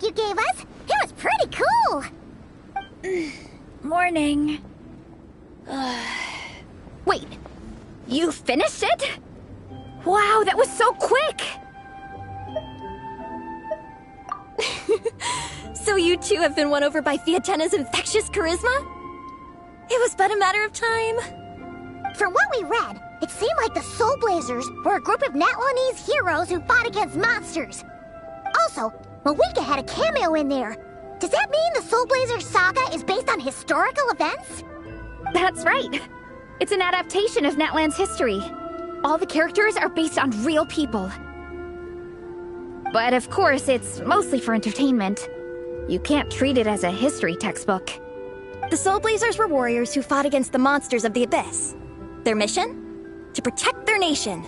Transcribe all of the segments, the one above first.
You gave us. It was pretty cool. Morning. Wait, you finished it? Wow, that was so quick! So you two have been won over by Fiatenna's infectious charisma? It was but a matter of time. From what we read, it seemed like the Soul Blazers were a group of Natlanese heroes who fought against monsters. Also, Malika had a cameo in there. Does that mean the Soul Blazer saga is based on historical events? That's right. It's an adaptation of Natlan's history. All the characters are based on real people. But of course, it's mostly for entertainment. You can't treat it as a history textbook. The Soul Blazers were warriors who fought against the monsters of the Abyss. Their mission? To protect their nation.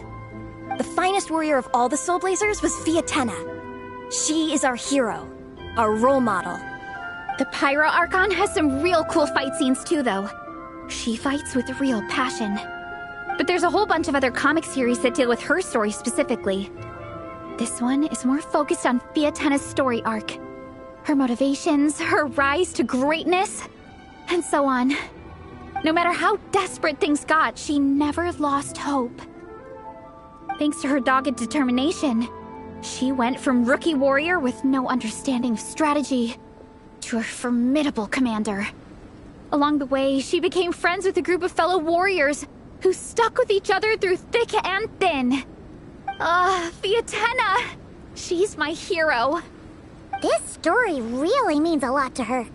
The finest warrior of all the Soul Blazers was Fiatenna. She is our hero, our role model. The Pyro Archon has some real cool fight scenes too, though. She fights with real passion. But there's a whole bunch of other comic series that deal with her story specifically. This one is more focused on Fiatenna's story arc. Her motivations, her rise to greatness, and so on. No matter how desperate things got, she never lost hope. Thanks to her dogged determination, she went from rookie warrior with no understanding of strategy to a formidable commander. Along the way, she became friends with a group of fellow warriors who stuck with each other through thick and thin. Fiatenna! She's my hero. This story really means a lot to her.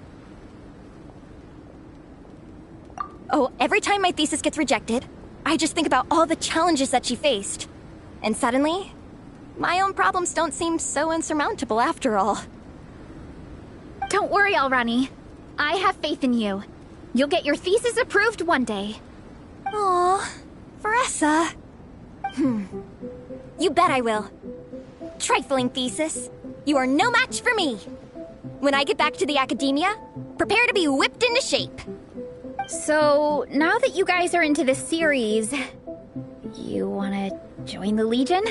Oh, every time my thesis gets rejected, I just think about all the challenges that she faced. And suddenly, my own problems don't seem so insurmountable after all. Don't worry, Alrani. I have faith in you. You'll get your thesis approved one day. Aw, Veressa. You bet I will. Trifling thesis. You are no match for me. When I get back to the academia, prepare to be whipped into shape. So, now that you guys are into this series, you wanna join the Legion?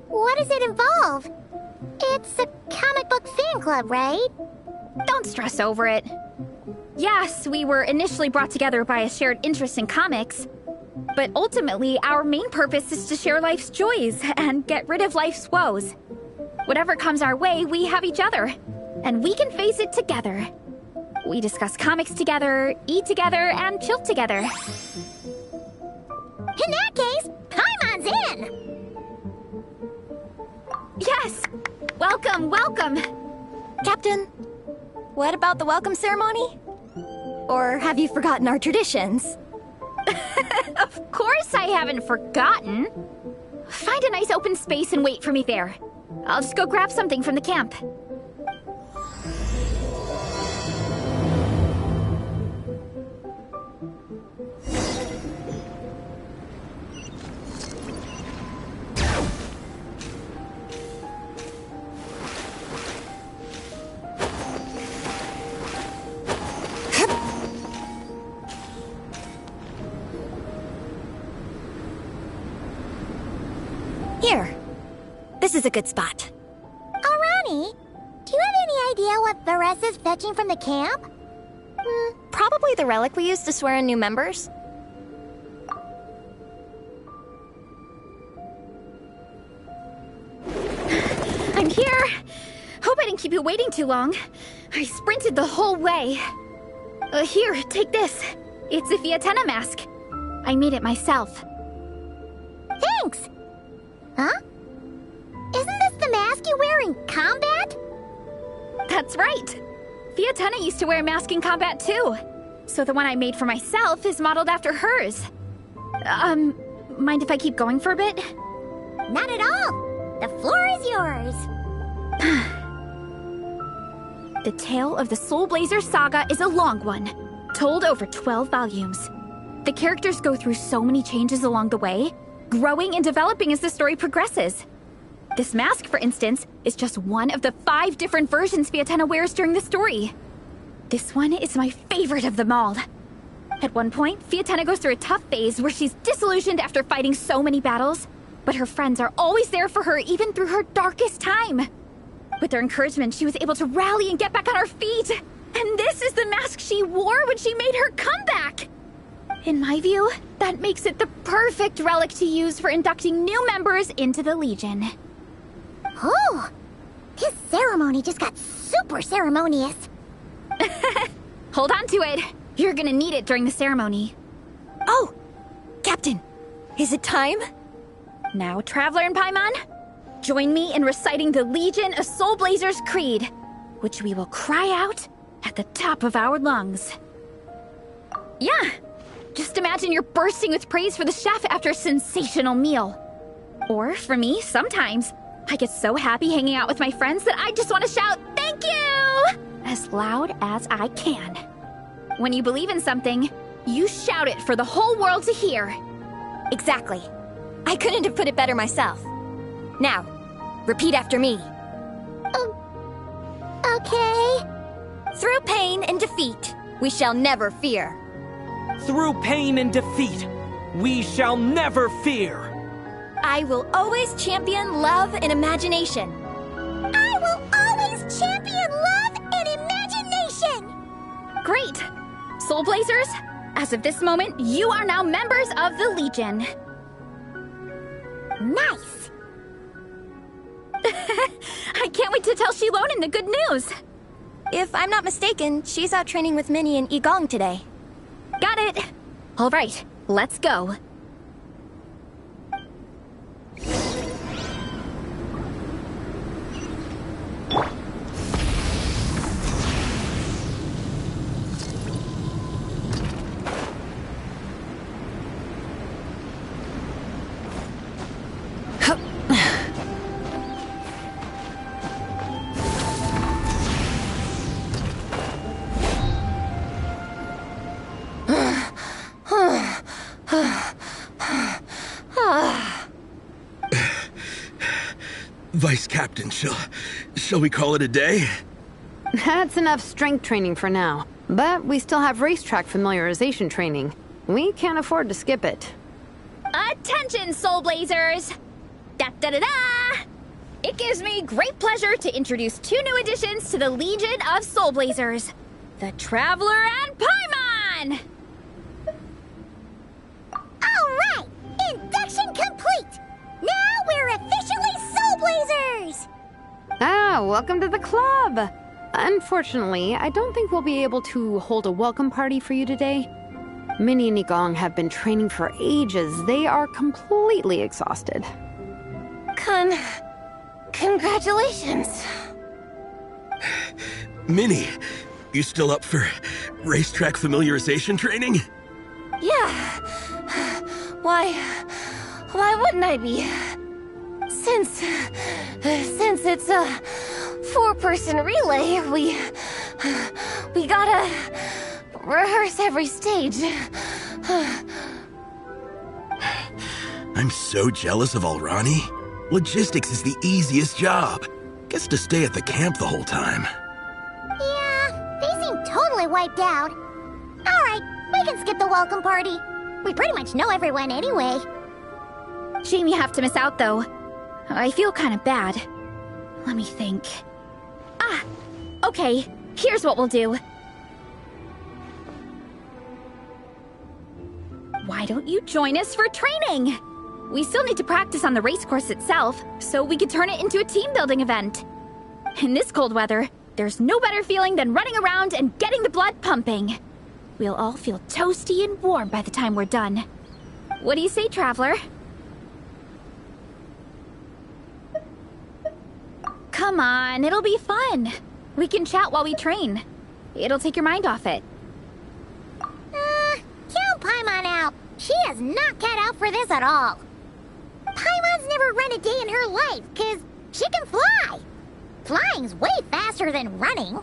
What does it involve? It's a comic book fan club, right? Don't stress over it. Yes, we were initially brought together by a shared interest in comics, but ultimately our main purpose is to share life's joys and get rid of life's woes. Whatever comes our way, we have each other, and we can face it together. We discuss comics together, eat together, and chill together. In that case, Paimon's in! Yes! Welcome, welcome! Captain, what about the welcome ceremony? Or have you forgotten our traditions? Of course I haven't forgotten! Find a nice open space and wait for me there. I'll just go grab something from the camp. Here. This is a good spot. Alrani, do you have any idea what Veressa's fetching from the camp? Probably the relic we used to swear in new members. I'm here! Hope I didn't keep you waiting too long. I sprinted the whole way. Here, take this. It's a Fiatenna mask. I made it myself. Thanks! Huh? Isn't this the mask you wear in combat? That's right! Fiatenna used to wear a mask in combat too. So the one I made for myself is modeled after hers. Mind if I keep going for a bit? Not at all! The floor is yours! The tale of the Soul Blazer saga is a long one, told over 12 volumes. The characters go through so many changes along the way, growing and developing as the story progresses. This mask, for instance, is just one of the 5 different versions Fiatenna wears during the story. This one is my favorite of them all. At one point, Fiatenna goes through a tough phase where she's disillusioned after fighting so many battles, but her friends are always there for her even through her darkest time. With their encouragement, she was able to rally and get back on her feet. And this is the mask she wore when she made her comeback! In my view, that makes it the perfect relic to use for inducting new members into the Legion. Oh, this ceremony just got super ceremonious. Hold on to it. You're gonna need it during the ceremony. Oh, Captain, is it time? Now, Traveler and Paimon, join me in reciting the Legion of Soul Blazers Creed, which we will cry out at the top of our lungs. Yeah, just imagine you're bursting with praise for the chef after a sensational meal. Or, for me, sometimes, I get so happy hanging out with my friends that I just want to shout, "Thank you!" as loud as I can. When you believe in something, you shout it for the whole world to hear. Exactly. I couldn't have put it better myself. Now, repeat after me. Okay. Through pain and defeat, we shall never fear. Through pain and defeat, we shall never fear. I will always champion love and imagination. I will always champion love and imagination! Great! Soul Blazers, as of this moment, you are now members of the Legion. Nice! I can't wait to tell Shilonen the good news. If I'm not mistaken, she's out training with Minnie and Igong today. Got it. All right, let's go. Vice Captain, shall we call it a day? That's enough strength training for now. But we still have racetrack familiarization training. We can't afford to skip it. Attention, Soul Blazers! Da-da-da-da! It gives me great pleasure to introduce 2 new additions to the Legion of Soul Blazers. The Traveler and Paimon! Alright! Induction complete! Now we're officially Soul Blazers! Ah, welcome to the club! Unfortunately, I don't think we'll be able to hold a welcome party for you today. Minnie and Igong have been training for ages. They are completely exhausted. Congratulations. Minnie, you still up for racetrack familiarization training? Yeah. Why wouldn't I be? Since it's a 4-person relay, we gotta rehearse every stage. I'm so jealous of Alrani. Logistics is the easiest job. Gets to stay at the camp the whole time. Yeah, they seem totally wiped out. Alright, we can skip the welcome party. We pretty much know everyone anyway. Shame you have to miss out, though. I feel kind of bad. Let me think. Ah, okay. Here's what we'll do. Why don't you join us for training? We still need to practice on the race course itself, so we could turn it into a team-building event. In this cold weather, there's no better feeling than running around and getting the blood pumping. We'll all feel toasty and warm by the time we're done. What do you say, Traveler? Come on, it'll be fun. We can chat while we train. It'll take your mind off it. Count Paimon out. She is not cut out for this at all. Paimon's never run a day in her life, 'cause she can fly. Flying's way faster than running.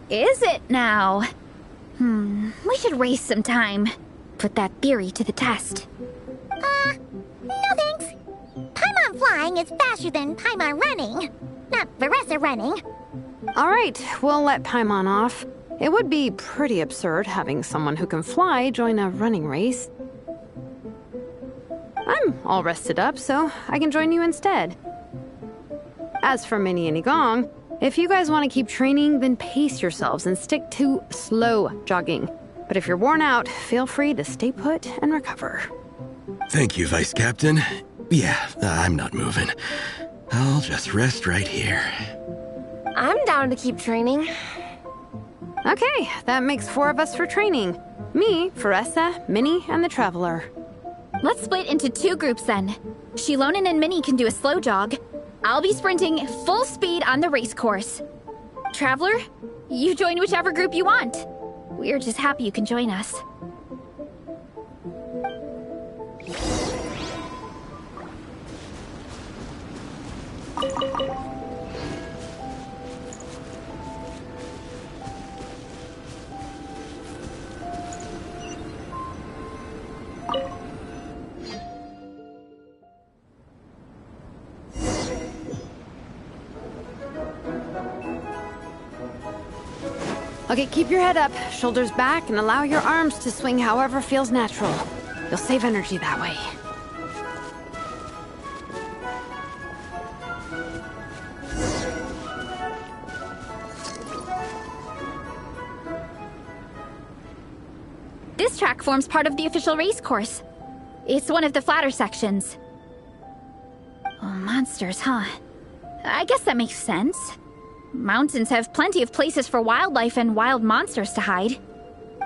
Is it now? We should race sometime. Put that theory to the test. No thanks. Paimon flying is faster than Paimon running. Not Veressa running. All right, we'll let Paimon off. It would be pretty absurd having someone who can fly join a running race. I'm all rested up, so I can join you instead. As for Minnie and Igong, if you guys want to keep training, then pace yourselves and stick to slow jogging. But if you're worn out, feel free to stay put and recover. Thank you, Vice Captain. Yeah, I'm not moving. I'll just rest right here. I'm down to keep training. Okay, that makes 4 of us for training. Me, Veressa, Minnie, and the Traveler. Let's split into 2 groups then. Shilonen and Minnie can do a slow jog. I'll be sprinting full speed on the race course. Traveler, you join whichever group you want. We're just happy you can join us. Okay, keep your head up, shoulders back, and allow your arms to swing however feels natural. You'll save energy that way. This track forms part of the official race course. It's one of the flatter sections. Oh, monsters, huh? I guess that makes sense. Mountains have plenty of places for wildlife and wild monsters to hide.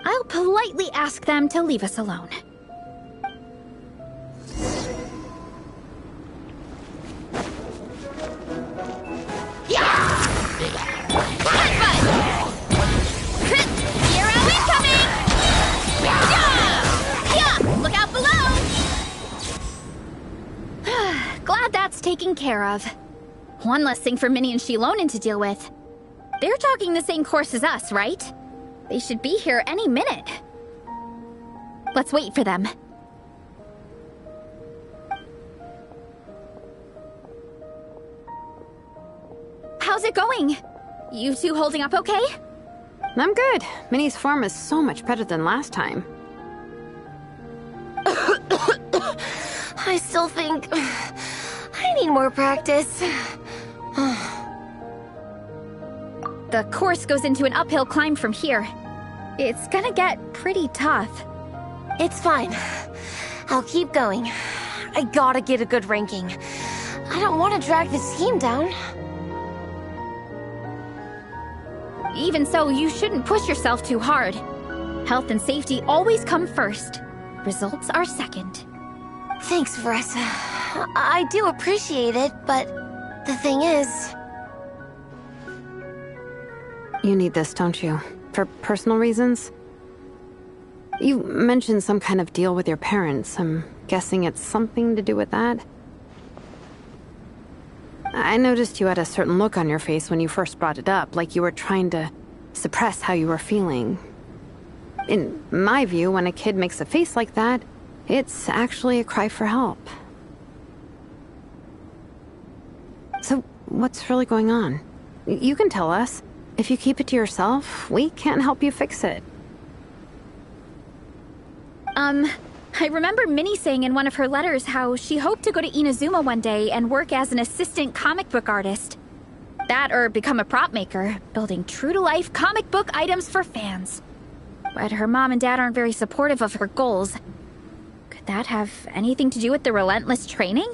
I'll politely ask them to leave us alone. Hero incoming! Yeah! Look out below! Glad that's taken care of. One less thing for Minnie and Shilonen to deal with. They're jogging the same course as us, right? They should be here any minute. Let's wait for them. How's it going? You two holding up okay? I'm good. Minnie's form is so much better than last time. I still think I need more practice. The course goes into an uphill climb from here. It's gonna get pretty tough. It's fine. I'll keep going. I gotta get a good ranking. I don't want to drag this team down. Even so, you shouldn't push yourself too hard. Health and safety always come first. Results are second. Thanks, Veressa. I do appreciate it, but the thing is... You need this, don't you? For personal reasons? You mentioned some kind of deal with your parents. I'm guessing it's something to do with that? I noticed you had a certain look on your face when you first brought it up, like you were trying to suppress how you were feeling. In my view, when a kid makes a face like that, it's actually a cry for help. So, what's really going on? You can tell us. If you keep it to yourself, we can't help you fix it. I remember Minnie saying in one of her letters how she hoped to go to Inazuma one day and work as an assistant comic book artist. That or become a prop maker, building true-to-life comic book items for fans. But her mom and dad aren't very supportive of her goals. Could that have anything to do with the relentless training?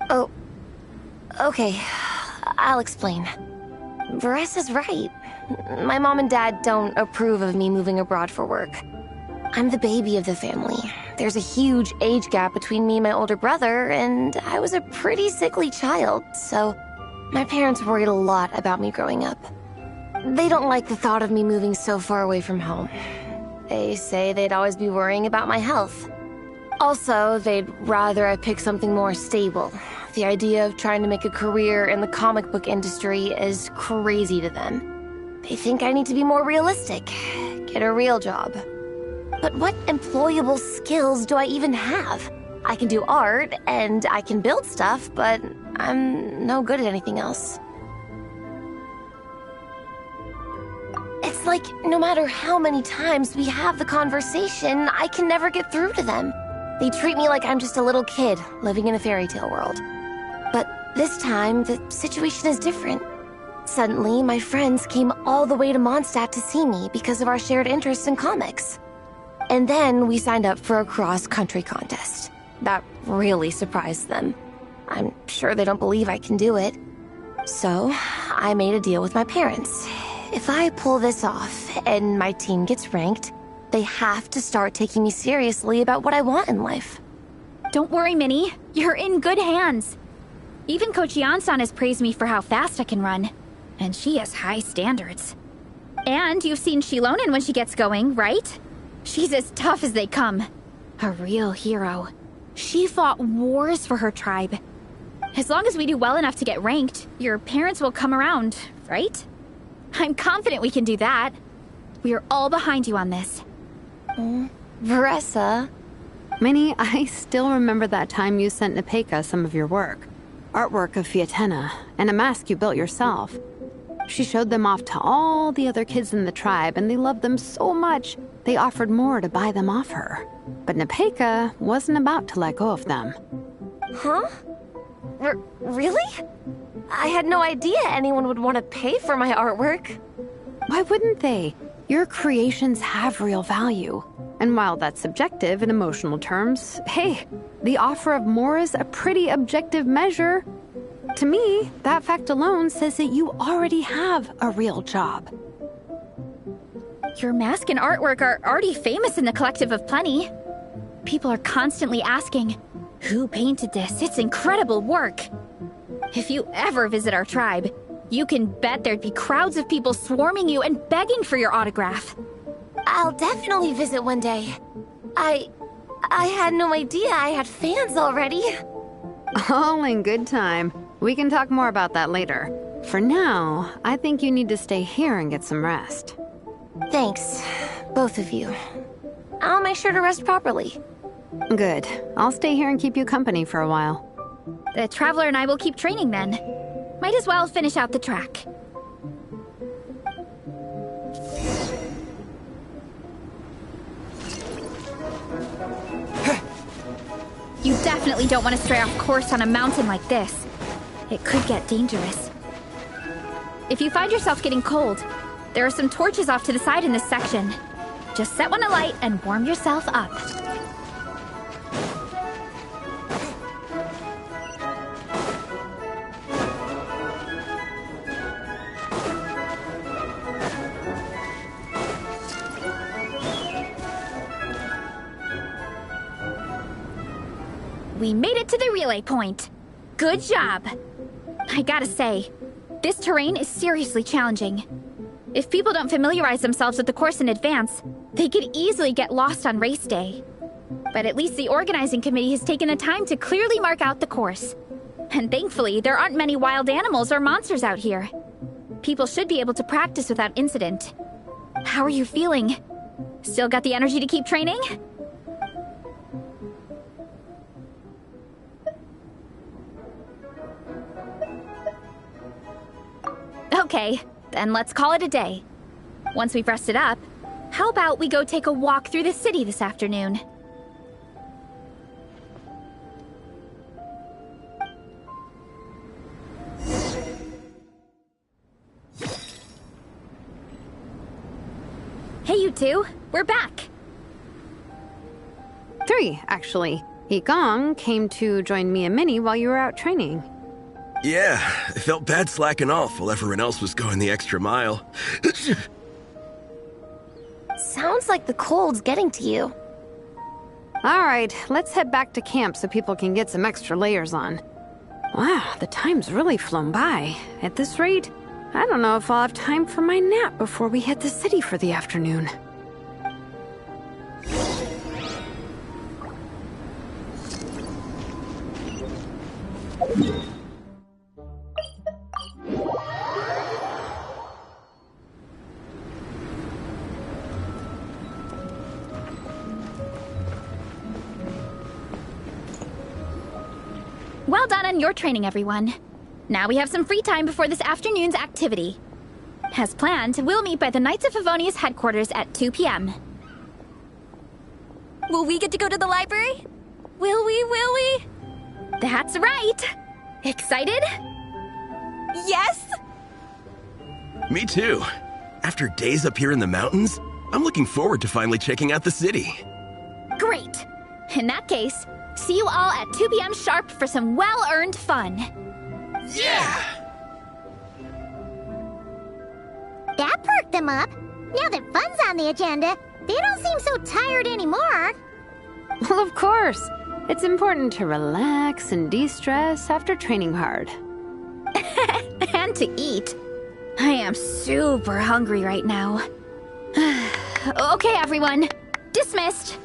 Oh, okay. I'll explain. Veressa's right. My mom and dad don't approve of me moving abroad for work. I'm the baby of the family. There's a huge age gap between me and my older brother, and I was a pretty sickly child, so my parents worried a lot about me growing up. They don't like the thought of me moving so far away from home. They say they'd always be worrying about my health. Also, they'd rather I pick something more stable. The idea of trying to make a career in the comic book industry is crazy to them. They think I need to be more realistic, get a real job. But what employable skills do I even have? I can do art, and I can build stuff, but I'm no good at anything else. It's like, no matter how many times we have the conversation, I can never get through to them. They treat me like I'm just a little kid living in a fairy tale world. But this time, the situation is different. Suddenly, my friends came all the way to Mondstadt to see me because of our shared interests in comics. And then we signed up for a cross-country contest. That really surprised them. I'm sure they don't believe I can do it. So, I made a deal with my parents. If I pull this off and my team gets ranked, they have to start taking me seriously about what I want in life. Don't worry, Minnie. You're in good hands. Even Coach Yan-san has praised me for how fast I can run. And she has high standards. And you've seen Shilonen when she gets going, right? She's as tough as they come. A real hero. She fought wars for her tribe. As long as we do well enough to get ranked, your parents will come around, right? I'm confident we can do that. We are all behind you on this. Veressa. Minnie, I still remember that time you sent Nepeka some of your work. Artwork of Fiatena, and a mask you built yourself. She showed them off to all the other kids in the tribe, and they loved them so much, they offered more to buy them off her. But Nepeka wasn't about to let go of them. Huh? Really? I had no idea anyone would want to pay for my artwork. Why wouldn't they? Your creations have real value. And while that's subjective in emotional terms, hey, the offer of more is a pretty objective measure. To me, that fact alone says that you already have a real job. Your mask and artwork are already famous in the Collective of Plenty. People are constantly asking, who painted this? It's incredible work. If you ever visit our tribe, you can bet there'd be crowds of people swarming you and begging for your autograph. I'll definitely visit one day. I had no idea I had fans already. All in good time. We can talk more about that later. For now, I think you need to stay here and get some rest. Thanks, both of you. I'll make sure to rest properly. Good. I'll stay here and keep you company for a while. The Traveler and I will keep training then. Might as well finish out the track. You definitely don't want to stray off course on a mountain like this. It could get dangerous. If you find yourself getting cold, there are some torches off to the side in this section. Just set one alight and warm yourself up. We made it to the relay point. Good job. I gotta say, this terrain is seriously challenging. If people don't familiarize themselves with the course in advance, they could easily get lost on race day. But at least the organizing committee has taken the time to clearly mark out the course. And thankfully, there aren't many wild animals or monsters out here. People should be able to practice without incident. How are you feeling? Still got the energy to keep training? Okay, then let's call it a day. Once we've rested up, how about we go take a walk through the city this afternoon? Hey, you two, we're back. 3, actually. Igong came to join me and Minnie while you were out training. Yeah, I felt bad slacking off while everyone else was going the extra mile. Sounds like the cold's getting to you. All right, let's head back to camp so people can get some extra layers on. Wow, the time's really flown by. At this rate, I don't know if I'll have time for my nap before we hit the city for the afternoon. Well done on your training, everyone. Now we have some free time before this afternoon's activity. As planned, we'll meet by the Knights of Favonius headquarters at 2 p.m. Will we get to go to the library? Will we? That's right! Excited? Yes! Me too. After days up here in the mountains, I'm looking forward to finally checking out the city. Great! In that case, see you all at 2 p.m. sharp for some well-earned fun. Yeah! That perked them up. Now that fun's on the agenda, they don't seem so tired anymore. Well, of course. It's important to relax and de-stress after training hard. And to eat. I am super hungry right now. Okay, everyone. Dismissed.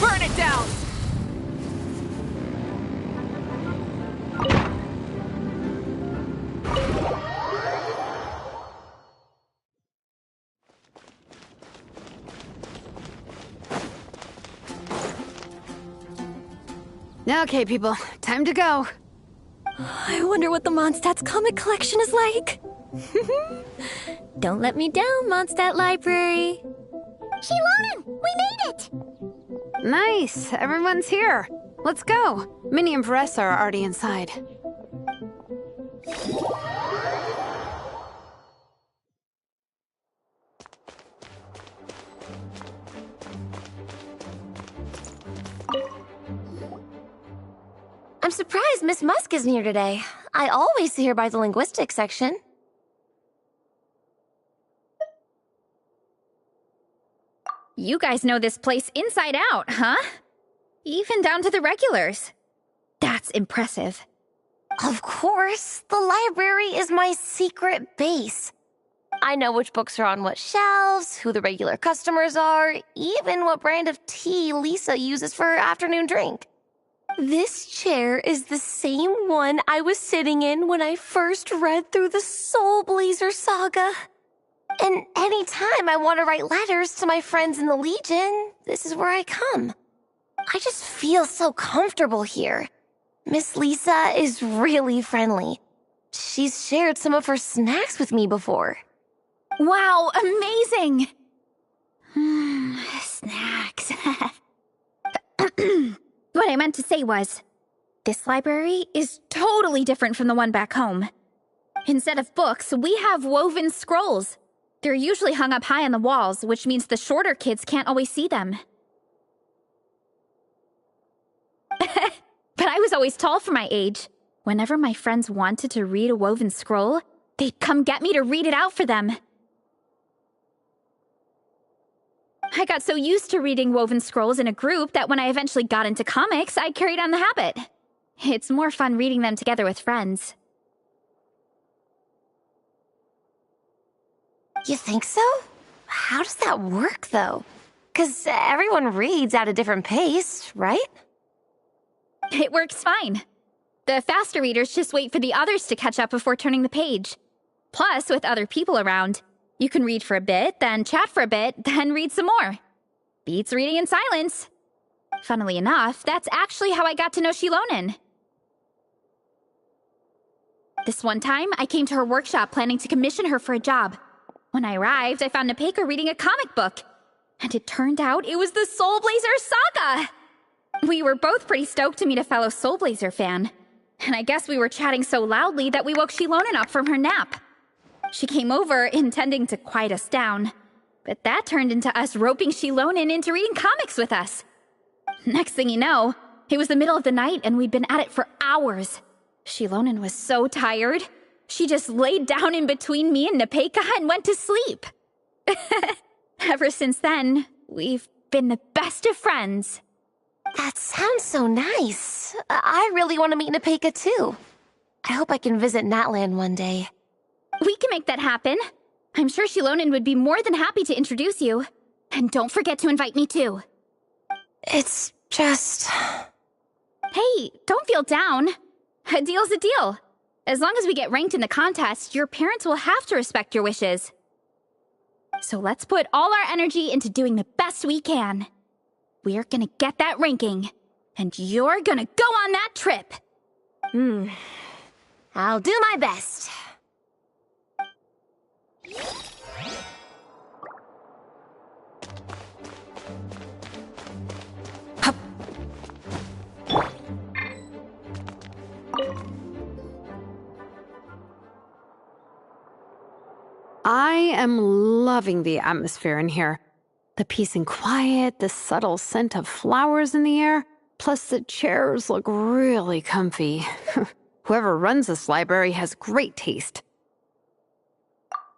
Burn it down! Okay, people, time to go. I wonder what the Mondstadt's comic collection is like. Don't let me down, Mondstadt Library. Shilonen, we made it! Nice, everyone's here. Let's go. Minnie and Varessa are already inside. I'm surprised Miss Musk isn't here today. I always see her by the linguistics section. You guys know this place inside out, huh? Even down to the regulars. That's impressive. Of course, the library is my secret base. I know which books are on what shelves, who the regular customers are, even what brand of tea Lisa uses for her afternoon drink. This chair is the same one I was sitting in when I first read through the Soul Blazer saga. And anytime I want to write letters to my friends in the Legion, this is where I come. I just feel so comfortable here. Miss Lisa is really friendly. She's shared some of her snacks with me before. Wow, amazing! Snacks. What I meant to say was, this library is totally different from the one back home. Instead of books, we have woven scrolls. They're usually hung up high on the walls, which means the shorter kids can't always see them. But I was always tall for my age. Whenever my friends wanted to read a woven scroll, they'd come get me to read it out for them. I got so used to reading woven scrolls in a group that when I eventually got into comics, I carried on the habit. It's more fun reading them together with friends. You think so? How does that work, though? 'Cause everyone reads at a different pace, right? It works fine. The faster readers just wait for the others to catch up before turning the page. Plus, with other people around, you can read for a bit, then chat for a bit, then read some more. Beats reading in silence. Funnily enough, that's actually how I got to know Shilonen. This one time, I came to her workshop planning to commission her for a job. When I arrived, I found Nepeka reading a comic book. And it turned out it was the Soul Blazer saga! We were both pretty stoked to meet a fellow Soul Blazer fan. And I guess we were chatting so loudly that we woke Shilonen up from her nap. She came over, intending to quiet us down. But that turned into us roping Shilonen into reading comics with us. Next thing you know, it was the middle of the night and we'd been at it for hours. Shilonen was so tired. She just laid down in between me and Nepeka and went to sleep. Ever since then, we've been the best of friends. That sounds so nice. I really want to meet Nepeka too. I hope I can visit Natland one day. We can make that happen. I'm sure Shilonen would be more than happy to introduce you. And don't forget to invite me too. It's just... Hey, don't feel down. A deal's a deal. As long as we get ranked in the contest, your parents will have to respect your wishes. So let's put all our energy into doing the best we can. We're gonna get that ranking, and you're gonna go on that trip. I'll do my best. I am loving the atmosphere in here. The peace and quiet, the subtle scent of flowers in the air, plus the chairs look really comfy. Whoever runs this library has great taste.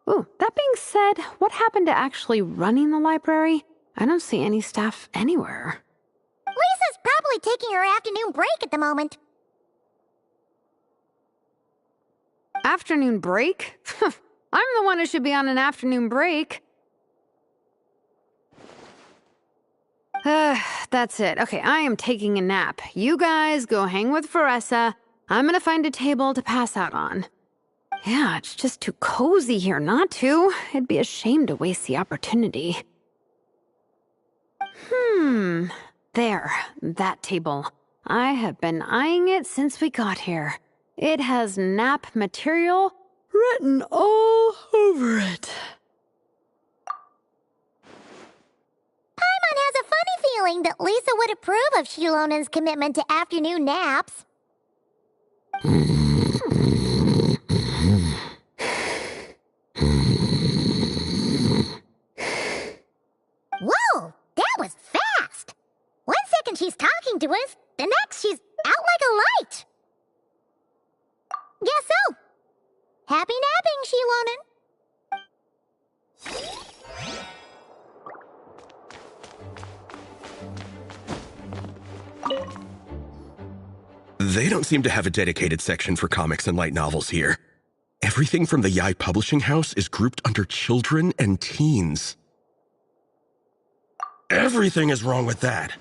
Ooh, that being said, what happened to actually running the library? I don't see any staff anywhere. Lisa's probably taking her afternoon break at the moment. Afternoon break? I'm the one who should be on an afternoon break. That's it. Okay, I am taking a nap. You guys go hang with Veressa. I'm gonna find a table to pass out on. Yeah, it's just too cozy here not to. It'd be a shame to waste the opportunity. There, that table. I have been eyeing it since we got here. It has nap material written all over it. Paimon has a funny feeling that Lisa would approve of Shilonen's commitment to afternoon naps. Whoa, that was fast! 1 second she's talking to us, the next she's out like a light. Guess so. Happy napping, Shilonen. They don't seem to have a dedicated section for comics and light novels here. Everything from the Yai Publishing House is grouped under children and teens. Everything is wrong with that.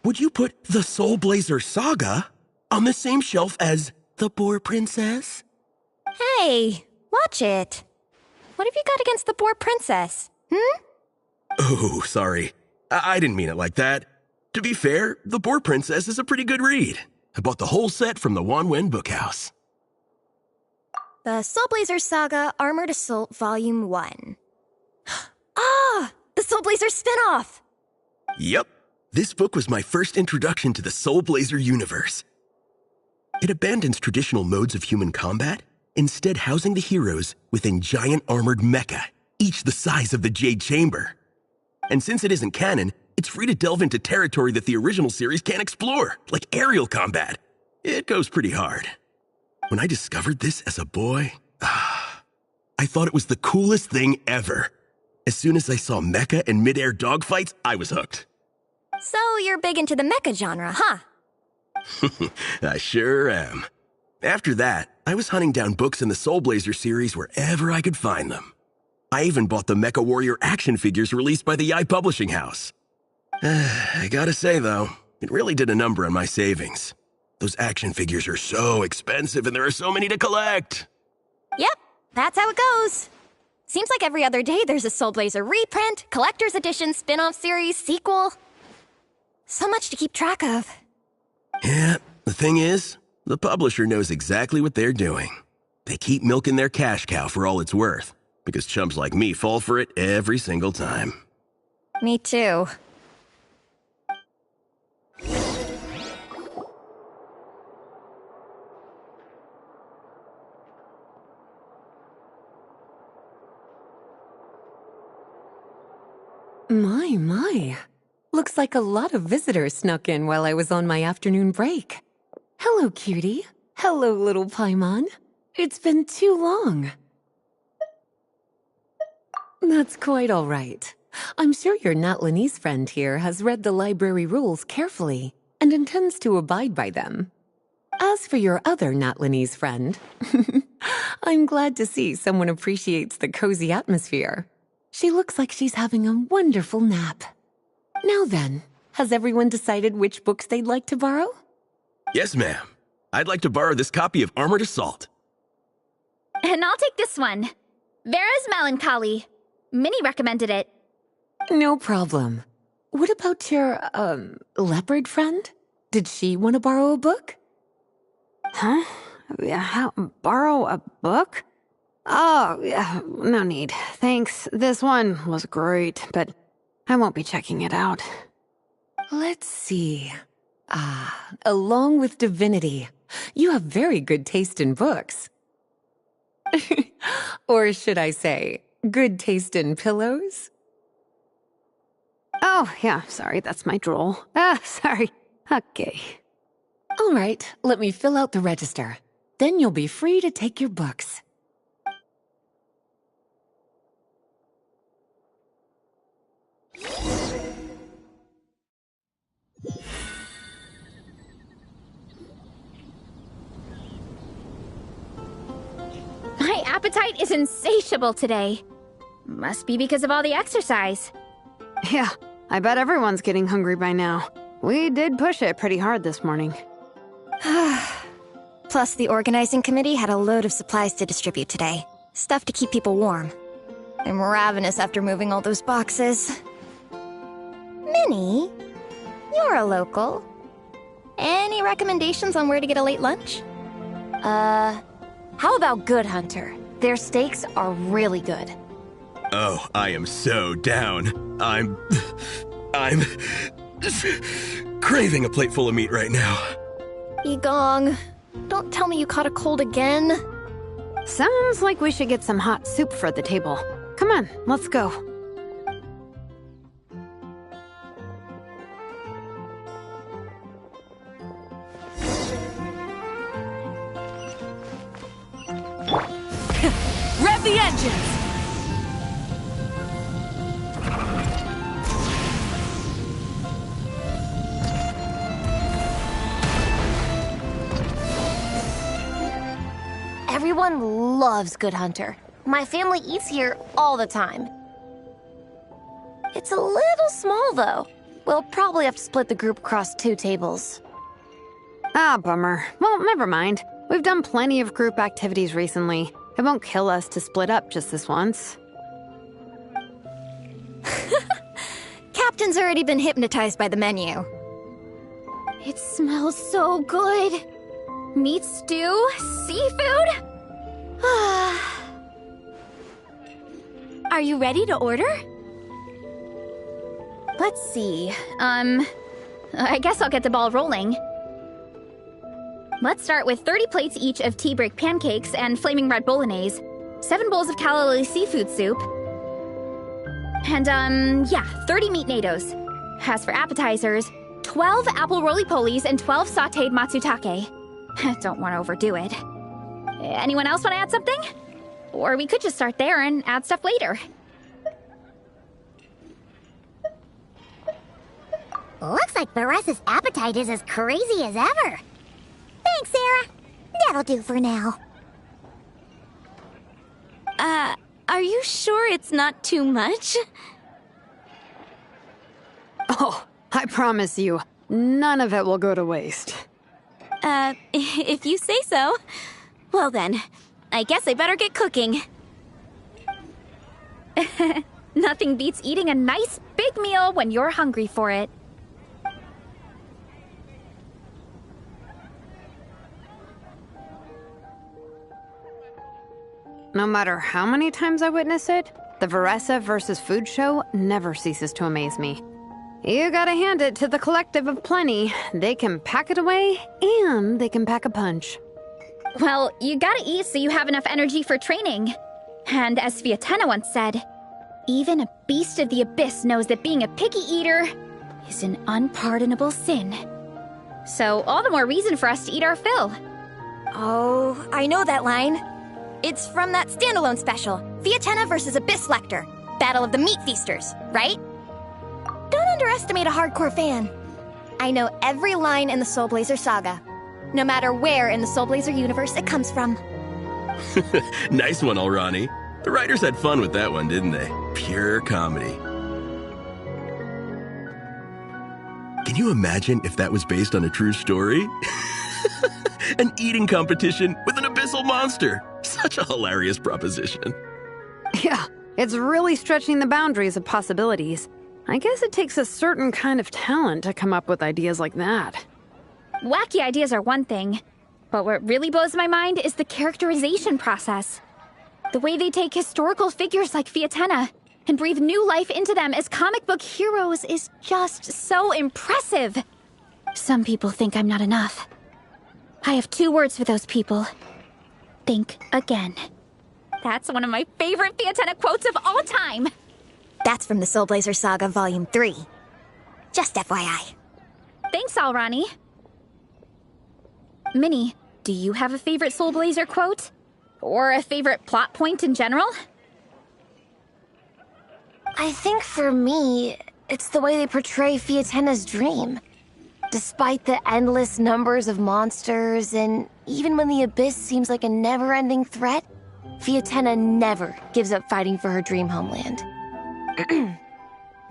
Would you put the Soul Blazer Saga on the same shelf as The Boar Princess? Hey, watch it. What have you got against the Boar Princess? Oh, sorry. I didn't mean it like that. To be fair, The Boar Princess is a pretty good read. I bought the whole set from the Wanwen Bookhouse. The Soul Blazer Saga Armored Assault Volume 1. Ah! The Soul Blazer spinoff! Yep. This book was my first introduction to the Soul Blazer universe. It abandons traditional modes of human combat, instead housing the heroes within giant armored mecha, each the size of the Jade Chamber. And since it isn't canon, it's free to delve into territory that the original series can't explore, like aerial combat. It goes pretty hard. When I discovered this as a boy, I thought it was the coolest thing ever. As soon as I saw mecha and mid-air dogfights, I was hooked. So you're big into the mecha genre, huh? I sure am. After that, I was hunting down books in the Soul Blazer series wherever I could find them. I even bought the Mecha Warrior action figures released by the Yai Publishing House. I gotta say, though, it really did a number on my savings. Those action figures are so expensive and there are so many to collect. Yep, that's how it goes. Seems like every other day there's a Soul Blazer reprint, collector's edition, spin-off series, sequel. So much to keep track of. Yeah, the thing is, the publisher knows exactly what they're doing. They keep milking their cash cow for all it's worth, because chumps like me fall for it every single time. Me too. My. Looks like a lot of visitors snuck in while I was on my afternoon break. Hello, cutie. Hello, little Paimon. It's been too long. That's quite all right. I'm sure your Natlanese friend here has read the library rules carefully and intends to abide by them. As for your other Natlanese friend, I'm glad to see someone appreciates the cozy atmosphere. She looks like she's having a wonderful nap. Now then, has everyone decided which books they'd like to borrow? Yes, ma'am. I'd like to borrow this copy of Armored Assault. And I'll take this one. Vera's Melancholy. Minnie recommended it. No problem. What about your, leopard friend? Did she want to borrow a book? Huh? Borrow a book? Oh, yeah, no need. Thanks. This one was great, but I won't be checking it out. Let's see. Along with Divinity, you have very good taste in books. Or should I say, good taste in pillows? Oh, yeah, sorry, that's my drool. Sorry. Okay. All right, let me fill out the register. Then you'll be free to take your books. My appetite is insatiable today. Must be because of all the exercise. Yeah, I bet everyone's getting hungry by now. We did push it pretty hard this morning. Plus, the organizing committee had a load of supplies to distribute today. Stuff to keep people warm. I'm ravenous after moving all those boxes. Minnie, you're a local. Any recommendations on where to get a late lunch? How about Good Hunter? Their steaks are really good. Oh, I am so down. I'm craving a plate full of meat right now. Igong, don't tell me you caught a cold again. Sounds like we should get some hot soup for the table. Come on, let's go. Rev the engines! Everyone loves Good Hunter. My family eats here all the time. It's a little small, though. We'll probably have to split the group across 2 tables. Ah, bummer. Well, never mind. We've done plenty of group activities recently. It won't kill us to split up just this once. Captain's already been hypnotized by the menu. It smells so good. Meat stew? Seafood? Are you ready to order? Let's see. I guess I'll get the ball rolling. Let's start with 30 plates each of tea break pancakes and flaming red bolognese, 7 bowls of calla lily seafood soup, and, 30 meat natos. As for appetizers, 12 apple roly-polies and 12 sautéed matsutake. Don't want to overdo it. Anyone else want to add something? Or we could just start there and add stuff later. Looks like Baressa's appetite is as crazy as ever. Thanks, Sarah. That'll do for now. Are you sure it's not too much? Oh, I promise you, none of it will go to waste. If you say so. Well then, I guess I better get cooking. Nothing beats eating a nice big meal when you're hungry for it. No matter how many times I witness it, the Veressa versus Food show never ceases to amaze me. You gotta hand it to the collective of plenty. They can pack it away, and they can pack a punch. Well, you gotta eat so you have enough energy for training. And as Fiatena once said, even a beast of the abyss knows that being a picky eater is an unpardonable sin. So all the more reason for us to eat our fill. Oh, I know that line. It's from that standalone special, Fiatenna vs. Abyss Lecter, Battle of the Meat Feasters, right? Don't underestimate a hardcore fan. I know every line in the Soul Blazer saga, no matter where in the Soul Blazer universe it comes from. Nice one, Alrani. The writers had fun with that one, didn't they? Pure comedy. Can you imagine if that was based on a true story? An eating competition with an abyssal monster. Such a hilarious proposition. Yeah, it's really stretching the boundaries of possibilities. I guess it takes a certain kind of talent to come up with ideas like that. Wacky ideas are one thing, but what really blows my mind is the characterization process. The way they take historical figures like Fiatenna and breathe new life into them as comic book heroes is just so impressive. Some people think I'm not enough. I have 2 words for those people. Think again. That's one of my favorite Fiatenna quotes of all time. That's from the Soul Blazer Saga Volume 3. Just FYI. Thanks, Alrani. Minnie, do you have a favorite Soul Blazer quote? Or a favorite plot point in general? I think for me, it's the way they portray Fiatenna's dream. Despite the endless numbers of monsters, and even when the Abyss seems like a never-ending threat, Fiatenna never gives up fighting for her dream homeland.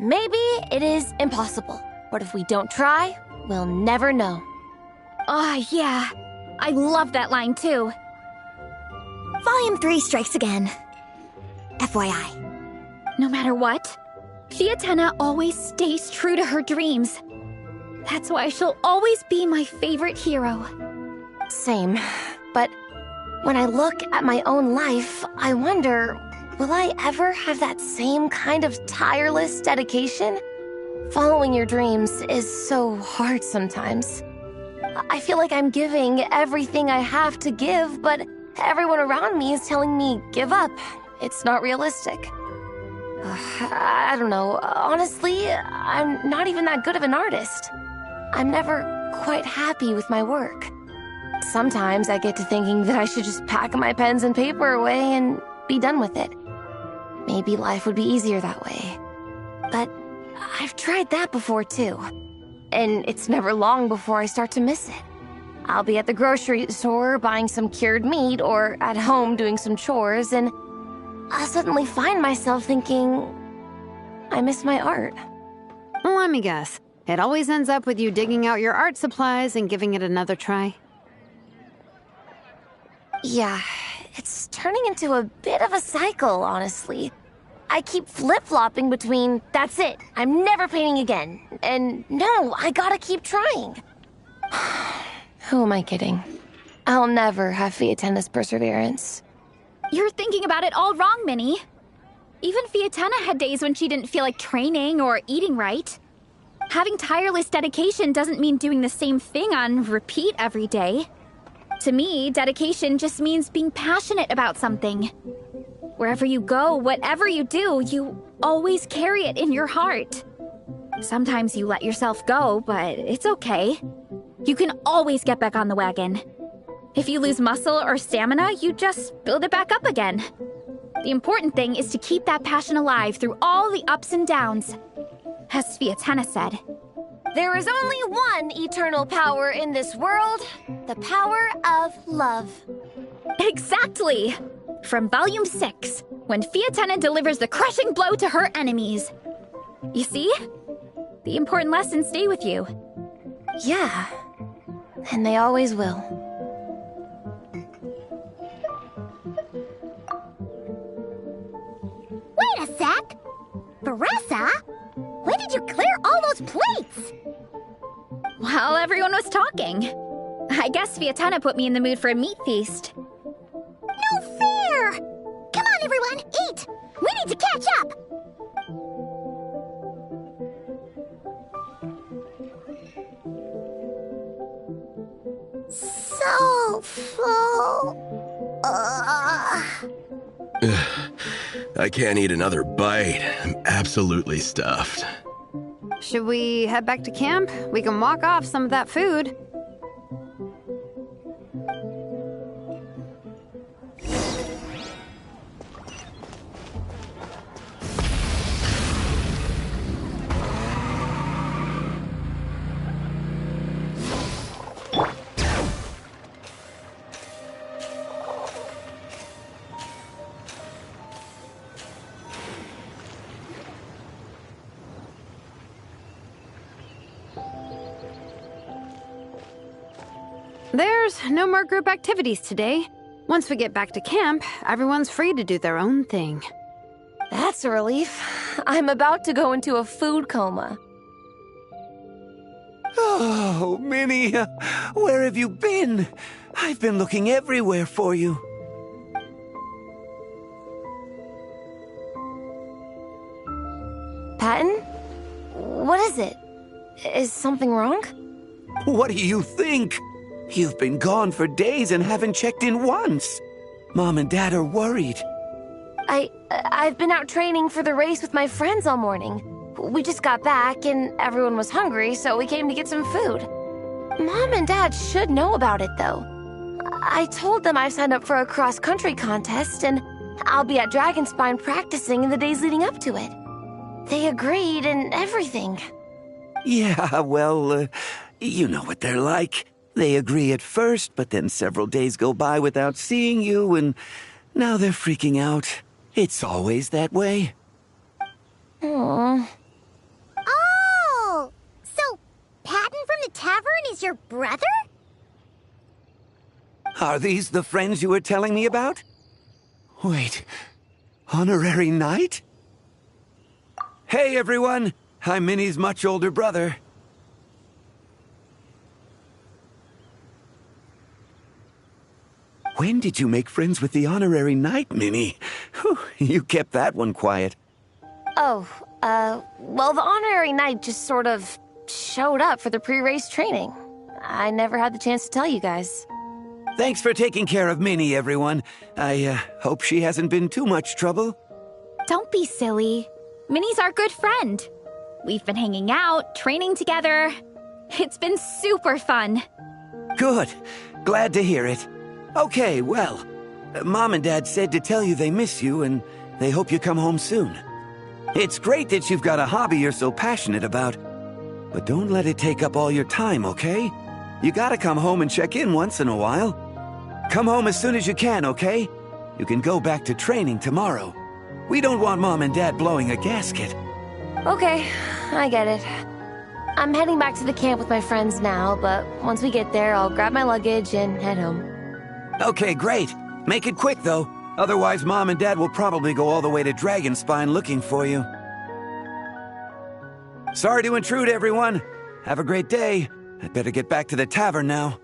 Maybe it is impossible, but if we don't try, we'll never know. Oh, yeah. I love that line, too. Volume 3 strikes again. FYI. No matter what, Fiatenna always stays true to her dreams. That's why she'll always be my favorite hero. Same. But when I look at my own life, I wonder, will I ever have that same kind of tireless dedication? Following your dreams is so hard sometimes. I feel like I'm giving everything I have to give, but everyone around me is telling me, give up. It's not realistic. I don't know. Honestly, I'm not even that good of an artist. I'm never quite happy with my work. Sometimes I get to thinking that I should just pack my pens and paper away and be done with it. Maybe life would be easier that way. But I've tried that before too. And it's never long before I start to miss it. I'll be at the grocery store buying some cured meat or at home doing some chores, and I'll suddenly find myself thinking, I miss my art. Well, let me guess. It always ends up with you digging out your art supplies and giving it another try. Yeah, it's turning into a bit of a cycle, honestly. I keep flip-flopping between, that's it, I'm never painting again, and no, I gotta keep trying. Who am I kidding? I'll never have Fiatenna's perseverance. You're thinking about it all wrong, Minnie. Even Fiatenna had days when she didn't feel like training or eating right. Having tireless dedication doesn't mean doing the same thing on repeat every day. To me, dedication just means being passionate about something. Wherever you go, whatever you do, you always carry it in your heart. Sometimes you let yourself go, but it's okay. You can always get back on the wagon. If you lose muscle or stamina, you just build it back up again. The important thing is to keep that passion alive through all the ups and downs. As Fiatenna said, There is only one eternal power in this world, the power of love. exactly! From Volume 6, when Fiatenna delivers the crushing blow to her enemies. You see? The important lessons stay with you. Yeah, and they always will. Wait a sec! Beressa? When did you clear all those plates? While everyone was talking. I guess Fiatenna put me in the mood for a meat feast. No fair! Come on, everyone, eat! We need to catch up! So full. I can't eat another bite. I'm absolutely stuffed. Should we head back to camp? We can walk off some of that food. There's no more group activities today. Once we get back to camp, everyone's free to do their own thing. That's a relief. I'm about to go into a food coma. Oh, Minnie, where have you been? I've been looking everywhere for you. Patton? What is it? Is something wrong? What do you think? You've been gone for days and haven't checked in once. Mom and Dad are worried. I've been out training for the race with my friends all morning. We just got back and everyone was hungry, so we came to get some food. Mom and Dad should know about it, though. I told them I signed up for a cross-country contest and I'll be at Dragonspine practicing in the days leading up to it. They agreed and everything. Yeah, well, you know what they're like. They agree at first, but then several days go by without seeing you, and now they're freaking out. It's always that way. Aww. Oh! So, Patton from the tavern is your brother? Are these the friends you were telling me about? Wait, honorary knight? Hey, everyone! I'm Minnie's much older brother. When did you make friends with the honorary knight, Minnie? Whew, you kept that one quiet. Oh, well, the honorary knight just sort of showed up for the pre-race training. I never had the chance to tell you guys. Thanks for taking care of Minnie, everyone. I hope she hasn't been too much trouble. Don't be silly. Minnie's our good friend. We've been hanging out, training together. It's been super fun. Good. Glad to hear it. Okay, well, Mom and Dad said to tell you they miss you and they hope you come home soon. It's great that you've got a hobby you're so passionate about, but don't let it take up all your time, okay? You gotta come home and check in once in a while. Come home as soon as you can, okay? You can go back to training tomorrow. We don't want Mom and Dad blowing a gasket. Okay, I get it. I'm heading back to the camp with my friends now, but once we get there, I'll grab my luggage and head home. Okay, great. Make it quick, though. Otherwise, Mom and Dad will probably go all the way to Dragonspine looking for you. Sorry to intrude, everyone. Have a great day. I'd better get back to the tavern now.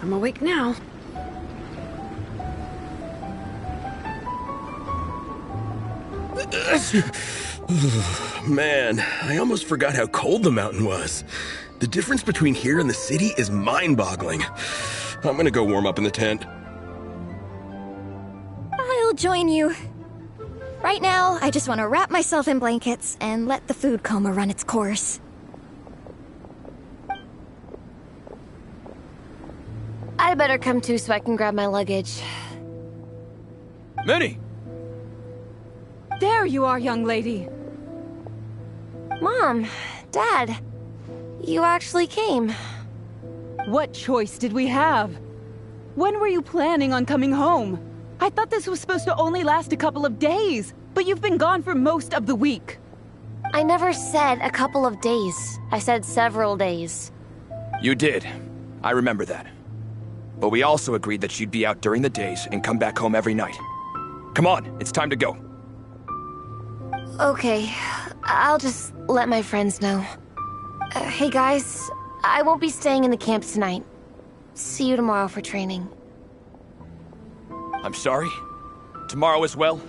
I'm awake now. Man, I almost forgot how cold the mountain was. The difference between here and the city is mind-boggling. I'm gonna go warm up in the tent. I'll join you. Right now, I just want to wrap myself in blankets and let the food coma run its course. I better come too so I can grab my luggage. Minnie! There you are, young lady. Mom, Dad, you actually came. What choice did we have? When were you planning on coming home? I thought this was supposed to only last a couple of days, but you've been gone for most of the week. I never said a couple of days. I said several days. You did. I remember that. But we also agreed that you'd be out during the days and come back home every night. Come on, it's time to go. Okay, I'll just let my friends know. Hey guys, I won't be staying in the camp tonight. See you tomorrow for training. I'm sorry. Tomorrow as well.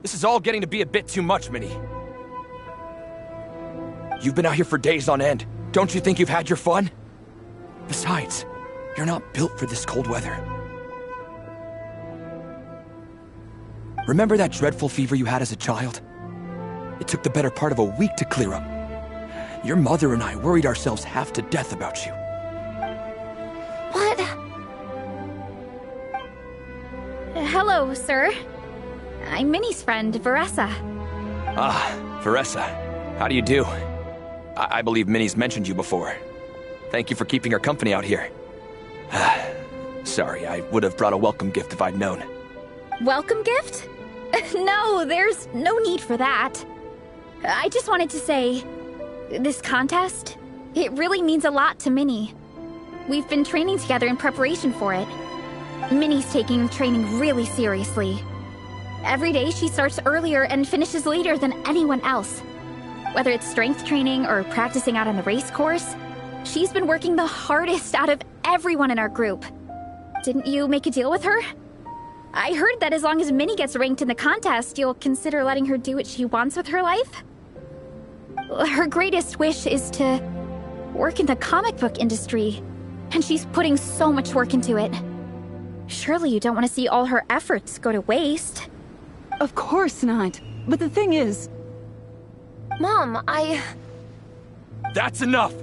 This is all getting to be a bit too much, Minnie. You've been out here for days on end. Don't you think you've had your fun? Besides, you're not built for this cold weather. Remember that dreadful fever you had as a child? It took the better part of a week to clear up. Your mother and I worried ourselves half to death about you. What? Hello, sir. I'm Minnie's friend, Veressa. Ah, Veressa. How do you do? I believe Minnie's mentioned you before. Thank you for keeping her company out here. Sorry, I would have brought a welcome gift if I'd known. Welcome gift? No, there's no need for that. I just wanted to say, this contest, it really means a lot to Minnie. We've been training together in preparation for it. Minnie's taking training really seriously. Every day she starts earlier and finishes later than anyone else. Whether it's strength training or practicing out on the race course, she's been working the hardest out of everyone in our group. Didn't you make a deal with her? I heard that as long as Minnie gets ranked in the contest, you'll consider letting her do what she wants with her life? Her greatest wish is to work in the comic book industry, and she's putting so much work into it. Surely you don't want to see all her efforts go to waste. Of course not. But the thing is... Mom, That's enough!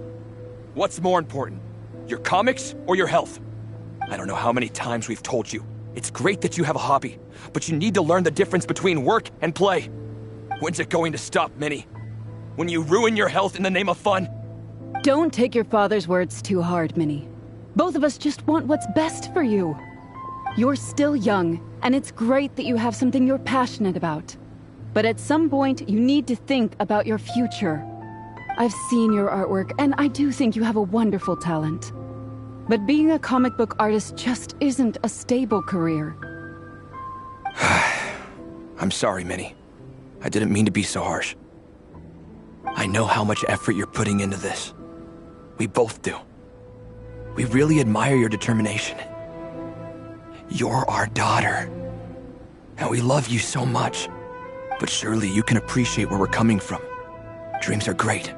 What's more important? Your comics or your health? I don't know how many times we've told you. It's great that you have a hobby, but you need to learn the difference between work and play. When's it going to stop, Minnie? When you ruin your health in the name of fun? Don't take your father's words too hard, Minnie. Both of us just want what's best for you. You're still young, and it's great that you have something you're passionate about. But at some point, you need to think about your future. I've seen your artwork, and I do think you have a wonderful talent. But being a comic book artist just isn't a stable career. I'm sorry, Minnie. I didn't mean to be so harsh. I know how much effort you're putting into this. We both do. We really admire your determination. You're our daughter. And we love you so much. But surely you can appreciate where we're coming from. Dreams are great.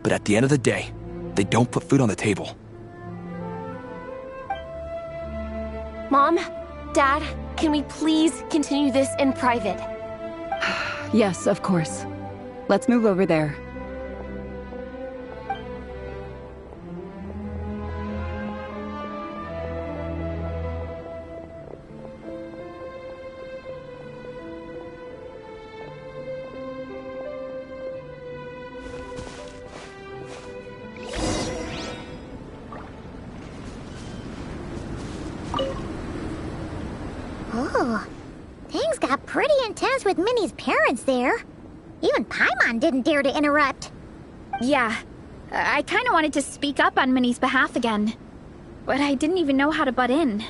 But at the end of the day, they don't put food on the table. Mom, Dad, can we please continue this in private? Yes, of course. Let's move over there. Oh, things got pretty intense with Minnie's parents there. Even Paimon didn't dare to interrupt. Yeah, I kind of wanted to speak up on Minnie's behalf again. But I didn't even know how to butt in.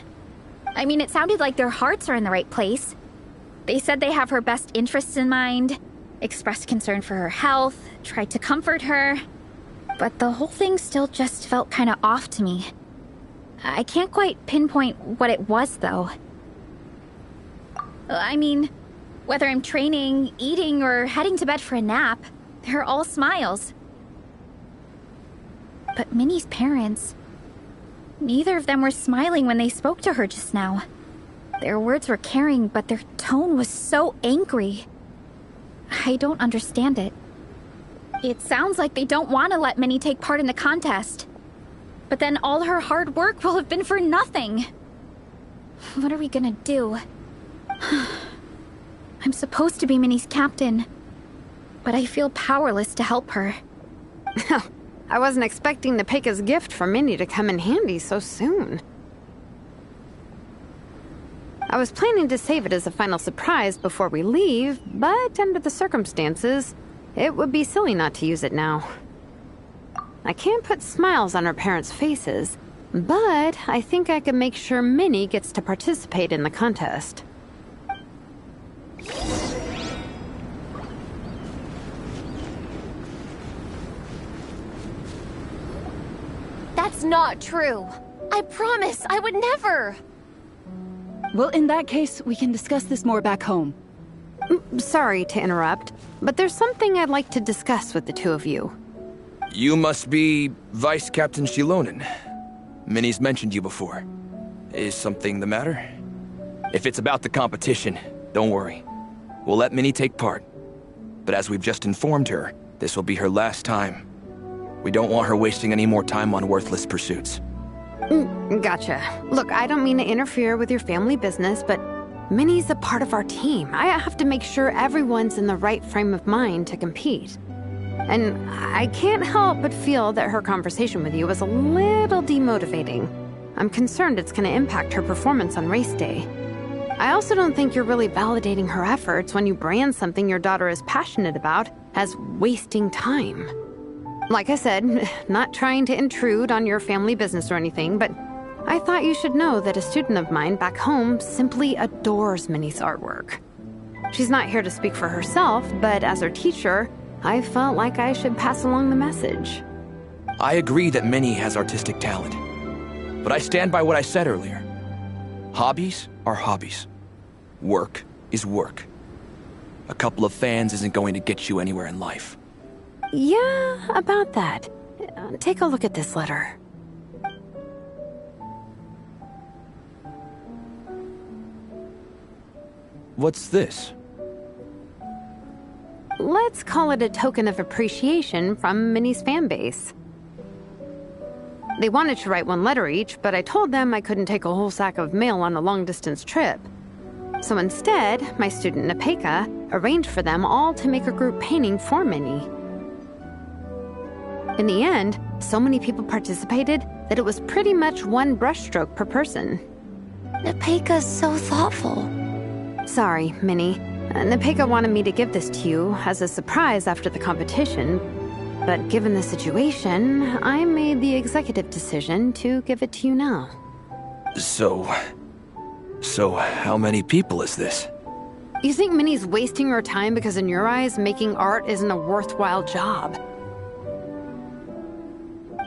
I mean, it sounded like their hearts are in the right place. They said they have her best interests in mind, expressed concern for her health, tried to comfort her. But the whole thing still just felt kind of off to me. I can't quite pinpoint what it was, though. I mean, whether I'm training, eating, or heading to bed for a nap, they're all smiles. But Minnie's parents... neither of them were smiling when they spoke to her just now. Their words were caring, but their tone was so angry. I don't understand it. It sounds like they don't want to let Minnie take part in the contest. But then all her hard work will have been for nothing. What are we gonna do? I'm supposed to be Minnie's captain, but I feel powerless to help her. I wasn't expecting the Peka's gift from Minnie to come in handy so soon. I was planning to save it as a final surprise before we leave, but under the circumstances, it would be silly not to use it now. I can't put smiles on her parents' faces, but I think I can make sure Minnie gets to participate in the contest. That's not true. I promise, I would never. Well, in that case, we can discuss this more back home. Sorry to interrupt, but there's something I'd like to discuss with the two of you. You must be Vice Captain Shilonen. Minnie's mentioned you before. Is something the matter? If it's about the competition, don't worry. We'll let Minnie take part. But as we've just informed her, this will be her last time. We don't want her wasting any more time on worthless pursuits. Gotcha. Look, I don't mean to interfere with your family business, but Minnie's a part of our team. I have to make sure everyone's in the right frame of mind to compete. And I can't help but feel that her conversation with you was a little demotivating. I'm concerned it's going to impact her performance on race day. I also don't think you're really validating her efforts when you brand something your daughter is passionate about as wasting time. Like I said, not trying to intrude on your family business or anything, but I thought you should know that a student of mine back home simply adores Minnie's artwork. She's not here to speak for herself, but as her teacher, I felt like I should pass along the message. I agree that Minnie has artistic talent, but I stand by what I said earlier. Hobbies are hobbies. Work is work. A couple of fans isn't going to get you anywhere in life. Yeah, about that. Take a look at this letter. What's this? Let's call it a token of appreciation from Minnie's fan base. They wanted to write one letter each, but I told them I couldn't take a whole sack of mail on a long-distance trip. So instead, my student Napeka arranged for them all to make a group painting for Minnie. In the end, so many people participated that it was pretty much one brushstroke per person. Napeka's so thoughtful. Sorry, Minnie. Napeka wanted me to give this to you as a surprise after the competition, but given the situation, I made the executive decision to give it to you now. So how many people is this? You think Minnie's wasting her time because in your eyes, making art isn't a worthwhile job?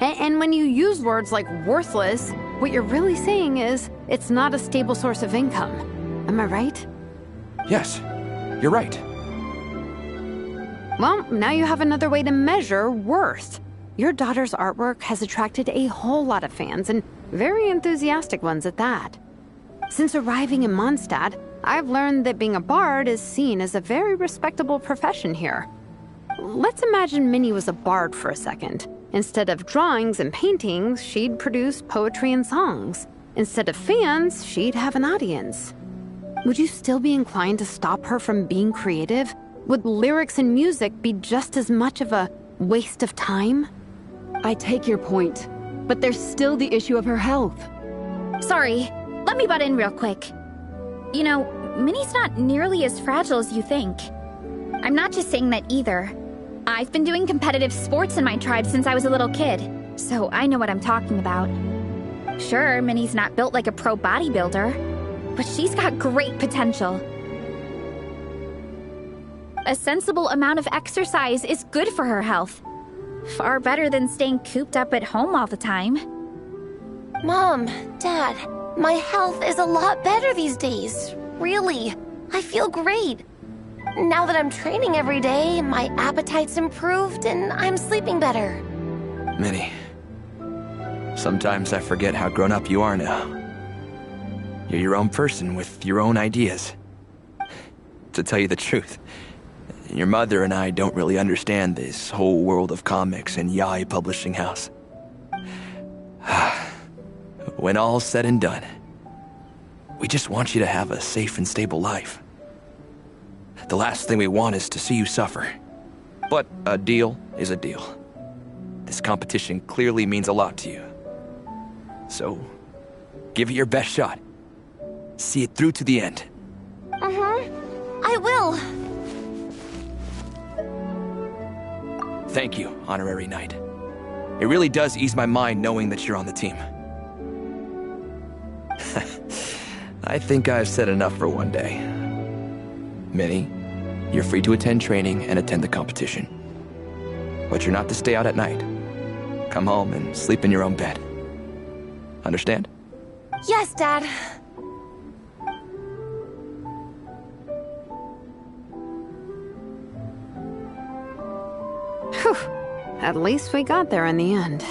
And when you use words like worthless, what you're really saying is it's not a stable source of income. Am I right? Yes, you're right. Well, now you have another way to measure worth. Your daughter's artwork has attracted a whole lot of fans, and very enthusiastic ones at that. Since arriving in Mondstadt, I've learned that being a bard is seen as a very respectable profession here. Let's imagine Minnie was a bard for a second. Instead of drawings and paintings, she'd produce poetry and songs. Instead of fans, she'd have an audience. Would you still be inclined to stop her from being creative? Would lyrics and music be just as much of a waste of time? I take your point, but there's still the issue of her health. Sorry, let me butt in real quick. You know, Minnie's not nearly as fragile as you think. I'm not just saying that either. I've been doing competitive sports in my tribe since I was a little kid, so I know what I'm talking about. Sure, Minnie's not built like a pro bodybuilder, but she's got great potential. A sensible amount of exercise is good for her health. Far better than staying cooped up at home all the time. Mom, Dad, my health is a lot better these days. Really, I feel great. Now that I'm training every day, my appetite's improved and I'm sleeping better. Minnie, sometimes I forget how grown up you are now. You're your own person with your own ideas. To tell you the truth, your mother and I don't really understand this whole world of comics and Yaoi Publishing House. When all's said and done, we just want you to have a safe and stable life. The last thing we want is to see you suffer. But a deal is a deal. This competition clearly means a lot to you. So, give it your best shot. See it through to the end. I will. Thank you, Honorary Knight. It really does ease my mind knowing that you're on the team. I think I've said enough for one day. Minnie, you're free to attend training and attend the competition. But you're not to stay out at night. Come home and sleep in your own bed. Understand? Yes, Dad. Whew. At least we got there in the end.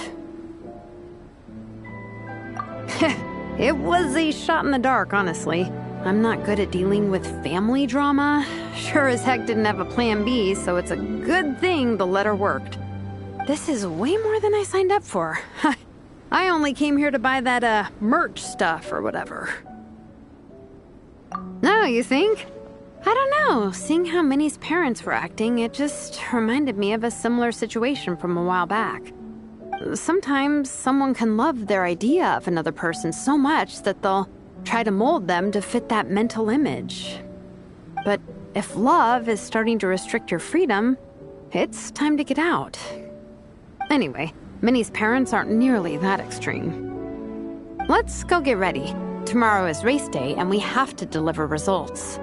It was a shot in the dark, honestly. I'm not good at dealing with family drama. Sure as heck didn't have a plan B, so it's a good thing the letter worked. This is way more than I signed up for. I only came here to buy that, merch stuff or whatever. No, you think? I don't know. Seeing how Minnie's parents were acting, it just reminded me of a similar situation from a while back. Sometimes someone can love their idea of another person so much that they'll try to mold them to fit that mental image. But if love is starting to restrict your freedom, it's time to get out. Anyway, Minnie's parents aren't nearly that extreme. Let's go get ready. Tomorrow is race day and we have to deliver results.